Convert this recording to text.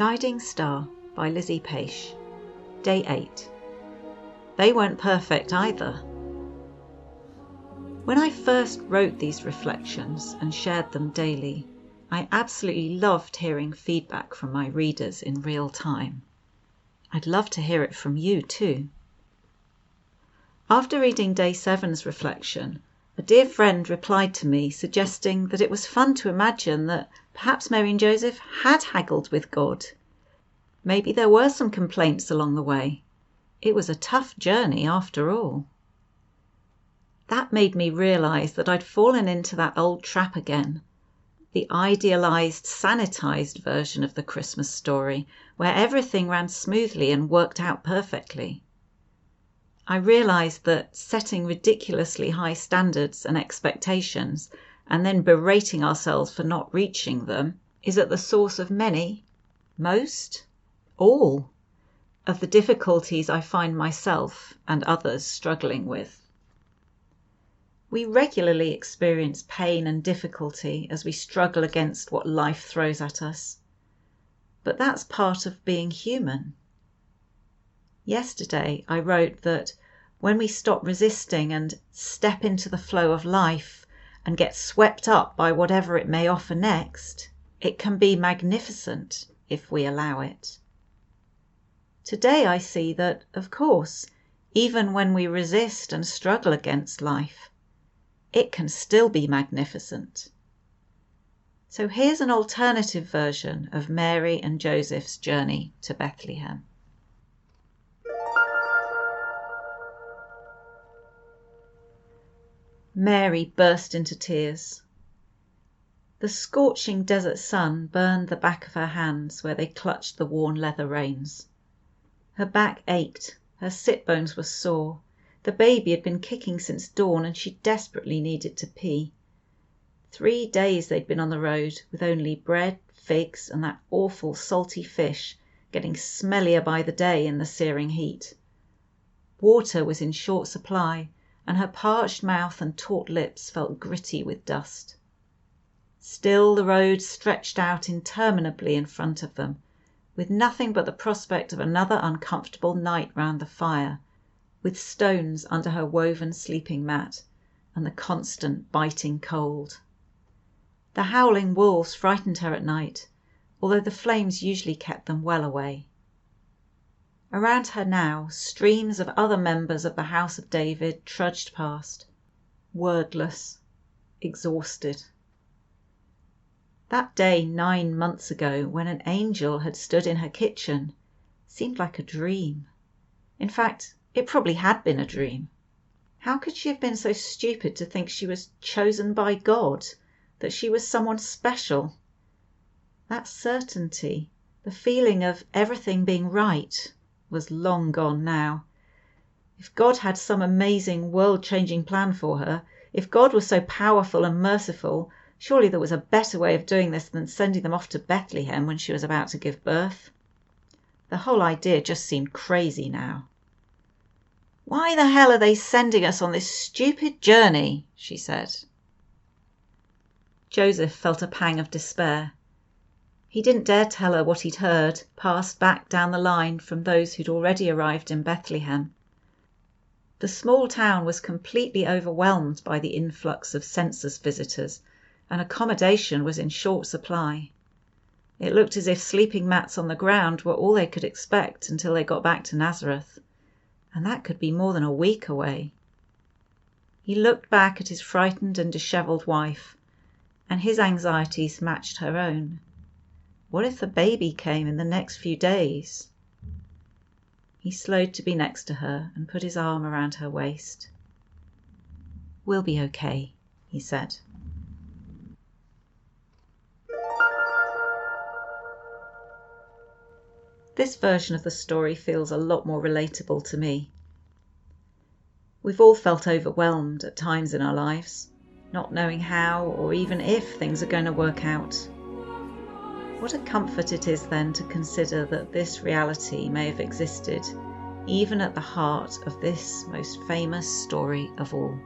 Guiding Star by Lizzie Paish. Day 8. They weren't perfect either. When I first wrote these reflections and shared them daily, I absolutely loved hearing feedback from my readers in real time. I'd love to hear it from you too. After reading Day 7's reflection, a dear friend replied to me suggesting that it was fun to imagine that perhaps Mary and Joseph had haggled with God. Maybe there were some complaints along the way. It was a tough journey after all. That made me realise that I'd fallen into that old trap again, the idealised, sanitised version of the Christmas story, where everything ran smoothly and worked out perfectly. I realised that setting ridiculously high standards and expectations and then berating ourselves for not reaching them is at the source of many, most, all, of the difficulties I find myself and others struggling with. We regularly experience pain and difficulty as we struggle against what life throws at us. But that's part of being human. Yesterday I wrote that when we stop resisting and step into the flow of life and get swept up by whatever it may offer next, it can be magnificent if we allow it. Today I see that, of course, even when we resist and struggle against life, it can still be magnificent. So here's an alternative version of Mary and Joseph's journey to Bethlehem. Mary burst into tears. The scorching desert sun burned the back of her hands where they clutched the worn leather reins. Her back ached, her sit bones were sore. The baby had been kicking since dawn and she desperately needed to pee. 3 days they'd been on the road with only bread, figs and that awful salty fish, getting smellier by the day in the searing heat. Water was in short supply, and her parched mouth and taut lips felt gritty with dust. Still the road stretched out interminably in front of them, with nothing but the prospect of another uncomfortable night round the fire, with stones under her woven sleeping mat, and the constant biting cold. The howling wolves frightened her at night, although the flames usually kept them well away. Around her now, streams of other members of the House of David trudged past, wordless, exhausted. That day 9 months ago, when an angel had stood in her kitchen, seemed like a dream. In fact, it probably had been a dream. How could she have been so stupid to think she was chosen by God, that she was someone special? That certainty, the feeling of everything being right, was long gone now. If God had some amazing world-changing plan for her, if God was so powerful and merciful, surely there was a better way of doing this than sending them off to Bethlehem when she was about to give birth. The whole idea just seemed crazy now. "Why the hell are they sending us on this stupid journey?" she said. Joseph felt a pang of despair. He didn't dare tell her what he'd heard, passed back down the line from those who'd already arrived in Bethlehem. The small town was completely overwhelmed by the influx of census visitors, and accommodation was in short supply. It looked as if sleeping mats on the ground were all they could expect until they got back to Nazareth, and that could be more than a week away. He looked back at his frightened and dishevelled wife, and his anxieties matched her own. What if the baby came in the next few days? He slowed to be next to her and put his arm around her waist. "We'll be okay," he said. This version of the story feels a lot more relatable to me. We've all felt overwhelmed at times in our lives, not knowing how or even if things are going to work out. What a comfort it is then to consider that this reality may have existed even at the heart of this most famous story of all.